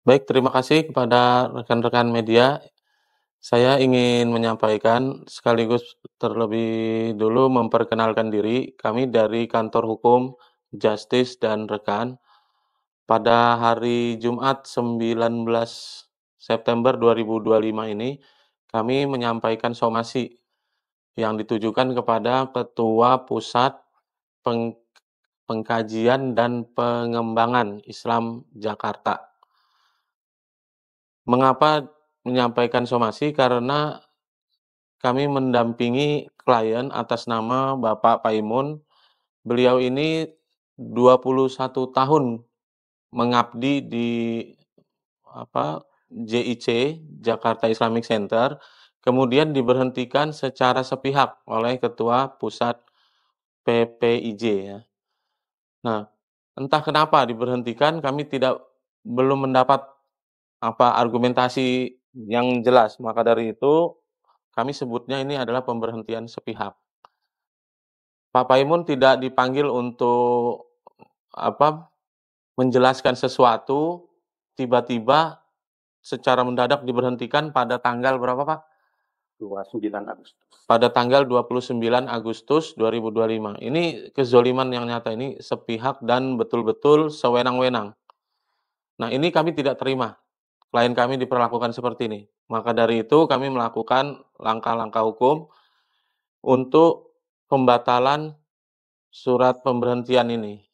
Baik, terima kasih kepada rekan-rekan media. Saya ingin menyampaikan sekaligus terlebih dulu memperkenalkan diri. Kami dari Kantor Hukum, Justice dan Rekan. Pada hari Jumat 19 September 2025 ini, kami menyampaikan somasi yang ditujukan kepada Ketua Pusat Peng- Pengkajian dan Pengembangan Islam Jakarta. Mengapa menyampaikan somasi? Karena kami mendampingi klien atas nama Bapak Paimun. Beliau ini 21 tahun mengabdi di JIC, Jakarta Islamic Center, kemudian diberhentikan secara sepihak oleh Ketua Pusat PPIJ ya. Nah, entah kenapa diberhentikan, kami belum mendapat argumentasi yang jelas. Maka dari itu kami sebutnya ini adalah pemberhentian sepihak. Pak Paimun tidak dipanggil untuk menjelaskan sesuatu, tiba-tiba secara mendadak diberhentikan pada tanggal berapa, Pak? 29 Agustus. Pada tanggal 29 Agustus 2025. Ini kezoliman yang nyata, ini sepihak dan betul-betul sewenang-wenang. Nah, ini kami tidak terima. Klien kami diperlakukan seperti ini. Maka dari itu kami melakukan langkah-langkah hukum untuk pembatalan surat pemberhentian ini.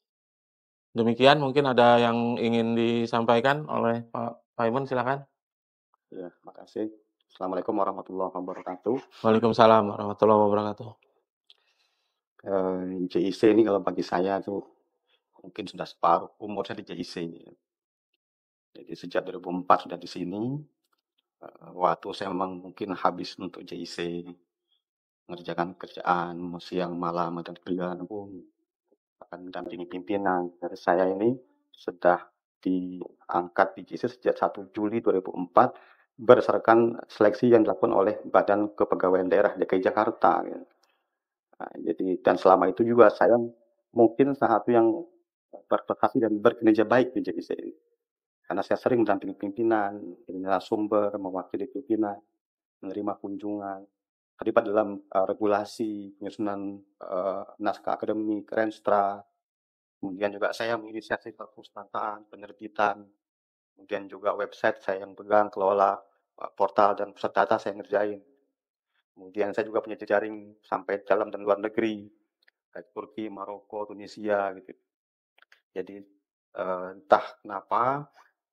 Demikian, mungkin ada yang ingin disampaikan oleh Pak Paimun, silakan. Ya, makasih. Assalamualaikum warahmatullahi wabarakatuh. Waalaikumsalam warahmatullahi wabarakatuh. JIC ini kalau bagi saya tuh mungkin sudah separuh umur saya di JIC ini. Jadi sejak 2004 sudah di sini. Waktu saya memang mungkin habis untuk JIC, mengerjakan kerjaan siang malam dan kerjaan pun akan mendampingi pimpinan. Dari saya ini sudah diangkat di JIC sejak 1 Juli 2004 berdasarkan seleksi yang dilakukan oleh Badan Kepegawaian Daerah DKI Jakarta. Nah, jadi dan selama itu juga saya mungkin salah satu yang berprestasi dan berkinerja baik di JIC ini. Karena saya sering mendampingi pimpinan, narasumber, mewakili pimpinan, menerima kunjungan, terlibat dalam regulasi, penyusunan naskah akademik, Renstra, kemudian juga saya menginisiasi perpustakaan, penerbitan, kemudian juga website saya yang pegang, kelola portal dan pusat data saya ngerjain. Kemudian saya juga punya jejaring sampai dalam dan luar negeri, kayak Turki, Maroko, Tunisia gitu. Jadi entah kenapa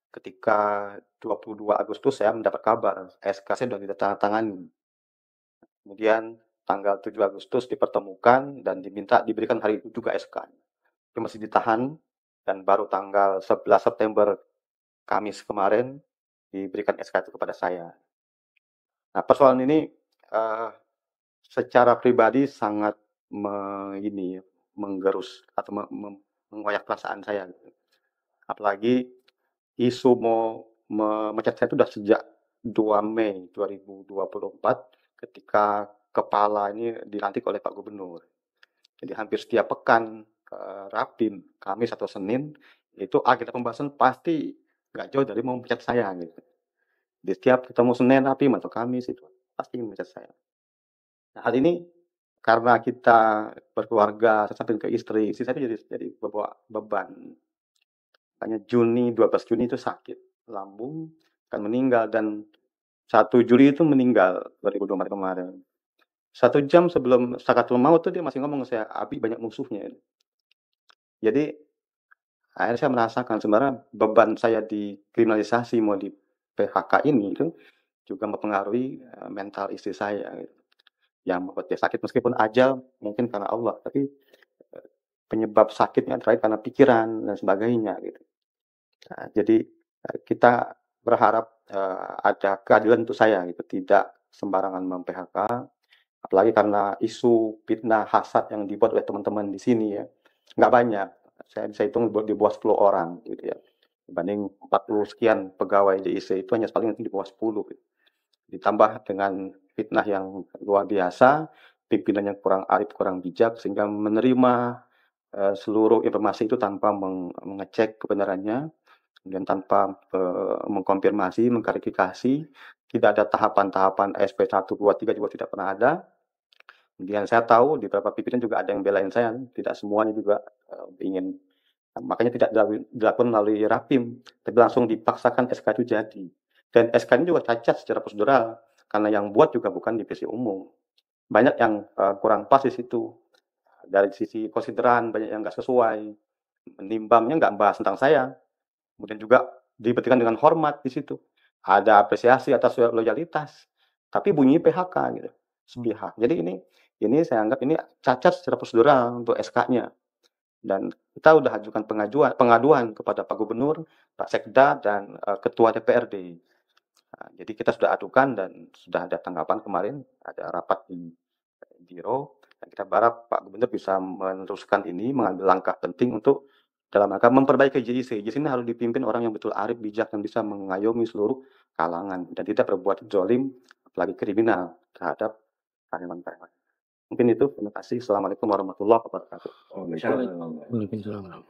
ketika 22 Agustus saya mendapat kabar SK saya sudah ditandatangani. Kemudian tanggal 7 Agustus dipertemukan dan diberikan hari itu juga SK. Itu masih ditahan dan baru tanggal 11 September Kamis kemarin diberikan SK itu kepada saya. Nah, persoalan ini secara pribadi sangat menggerus atau mengoyak perasaan saya. Apalagi isu mau memecat saya itu sudah sejak 2 Mei 2024 ketika kepala ini dilantik oleh Pak Gubernur. Jadi hampir setiap pekan Rapim, Kamis atau Senin itu agenda pembahasan pasti nggak jauh dari mau memecat saya gitu. Di setiap ketemu Senin, Rapim atau Kamis itu pasti memecat saya. Nah, hal ini karena kita berkeluarga, saya sampaikan ke istri saya itu jadi beban. Makanya 12 Juni itu sakit lambung, akan meninggal dan 1 Juli itu meninggal 2024 kemarin. 1 jam sebelum sakaratul maut tuh dia masih ngomong ke saya, "Abi banyak musuhnya." Jadi akhirnya saya merasakan sebenarnya beban saya di kriminalisasi mau di PHK ini itu juga mempengaruhi mental istri saya gitu. Yang membuat dia sakit meskipun ajal mungkin karena Allah, tapi penyebab sakitnya terakhir karena pikiran dan sebagainya gitu. Nah, jadi kita berharap ada keadilan untuk saya gitu, tidak sembarangan mem-PHK, apalagi karena isu fitnah hasad yang dibuat oleh teman-teman di sini ya, nggak banyak. Saya bisa hitung di bawah 10 orang gitu ya. Dibanding 40 sekian pegawai JIC itu hanya paling di bawah 10 gitu. Ditambah dengan fitnah yang luar biasa, pimpinan yang kurang arif, kurang bijak sehingga menerima seluruh informasi itu tanpa mengecek kebenarannya. kemudian tanpa mengkonfirmasi, mengklarifikasi, tidak ada tahapan-tahapan SP 1, 2, 3 juga tidak pernah ada. Kemudian saya tahu di beberapa pimpinan juga ada yang belain saya, tidak semuanya juga ingin, makanya tidak dilakukan melalui Rapim, tapi langsung dipaksakan SK itu jadi. Dan SK ini juga cacat secara prosedural, karena yang buat juga bukan divisi umum. Banyak yang kurang pas di situ. Dari sisi konsideran banyak yang nggak sesuai, menimbangnya nggak bahas tentang saya. Kemudian juga diberikan dengan hormat di situ. Ada apresiasi atas loyalitas, tapi bunyi PHK gitu, sepihak. Jadi ini saya anggap ini cacat secara prosedural untuk SK-nya. Dan kita udah ajukan pengaduan kepada Pak Gubernur, Pak Sekda, dan Ketua DPRD. Nah, jadi kita sudah adukan dan sudah ada tanggapan kemarin, ada rapat di Biro, dan kita berharap Pak Gubernur bisa meneruskan ini, mengambil langkah penting untuk dalam rangka memperbaiki JIC. JIC ini harus dipimpin orang yang betul arif, bijak, dan bisa mengayomi seluruh kalangan, dan tidak berbuat zolim, apalagi kriminal terhadap karyawan-karyawan. Mungkin itu, terima kasih. Assalamualaikum warahmatullahi wabarakatuh. Waalaikumsalam.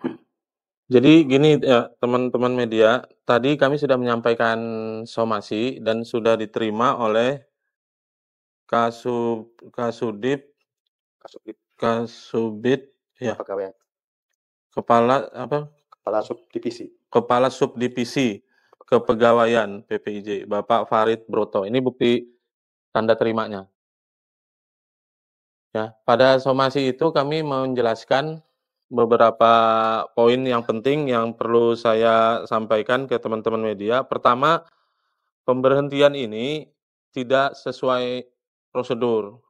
Jadi gini ya, teman-teman media, tadi kami sudah menyampaikan somasi dan sudah diterima oleh Kasubdit ya, Pegawai Kepala Subdivisi. Kepala Subdivisi Kepegawaian PPIJ, Bapak Farid Broto. Ini bukti tanda terimanya. Ya, pada somasi itu kami menjelaskan beberapa poin yang penting yang perlu saya sampaikan ke teman-teman media. Pertama, pemberhentian ini tidak sesuai prosedur.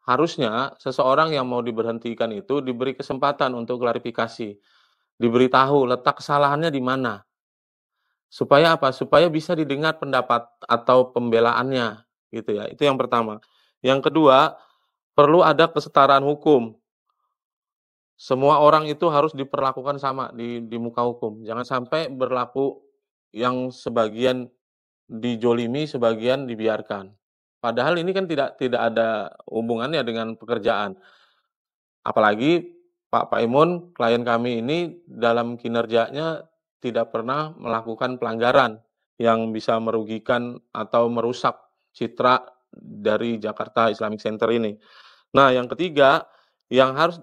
Harusnya seseorang yang mau diberhentikan itu diberi kesempatan untuk klarifikasi, diberitahu letak kesalahannya di mana. Supaya apa? Supaya bisa didengar pendapat atau pembelaannya, gitu ya. Itu yang pertama. Yang kedua, perlu ada kesetaraan hukum. Semua orang itu harus diperlakukan sama di muka hukum. Jangan sampai berlaku yang sebagian dijolimi, sebagian dibiarkan. Padahal ini kan tidak ada hubungannya dengan pekerjaan. Apalagi Pak Paimun, klien kami ini dalam kinerjanya tidak pernah melakukan pelanggaran yang bisa merugikan atau merusak citra dari Jakarta Islamic Center ini. Nah, yang ketiga yang harus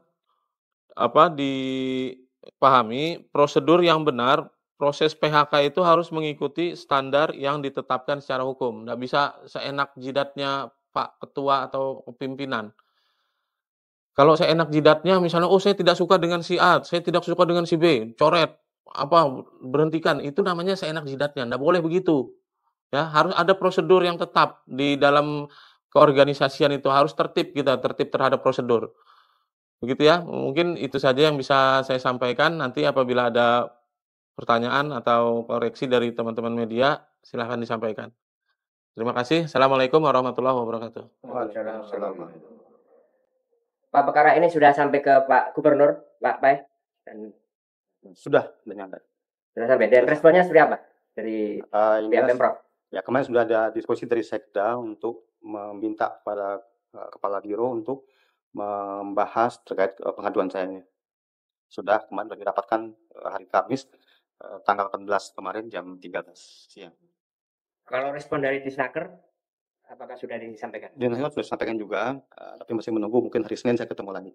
dipahami, prosedur yang benar, proses PHK itu harus mengikuti standar yang ditetapkan secara hukum. Nggak bisa seenak jidatnya Pak Ketua atau pimpinan. Kalau seenak jidatnya misalnya, oh saya tidak suka dengan si A, saya tidak suka dengan si B, coret, berhentikan, itu namanya seenak jidatnya, nggak boleh begitu. Ya, harus ada prosedur yang tetap di dalam keorganisasian itu, harus tertib kita, tertib terhadap prosedur. Begitu ya, mungkin itu saja yang bisa saya sampaikan. Nanti apabila ada pertanyaan atau koreksi dari teman-teman media, silahkan disampaikan. Terima kasih. Assalamualaikum warahmatullahi wabarakatuh. Waalaikumsalam. Pak, perkara ini sudah sampai ke Pak Gubernur, Pak Pai? Dan Sudah nyampe. sudah sampai. Dan responnya seperti apa dari pihak Pemprov? Ya, kemarin sudah ada diskusi dari Sekda untuk meminta pada Kepala Biro untuk membahas terkait pengaduan saya ini. Sudah kemarin sudah dirapatkan hari Kamis tanggal 14 kemarin jam 13 siang. Kalau respon dari Disnaker, apakah sudah disampaikan? Dan saya sudah sampaikan juga, tapi masih menunggu, mungkin hari Senin saya ketemu lagi.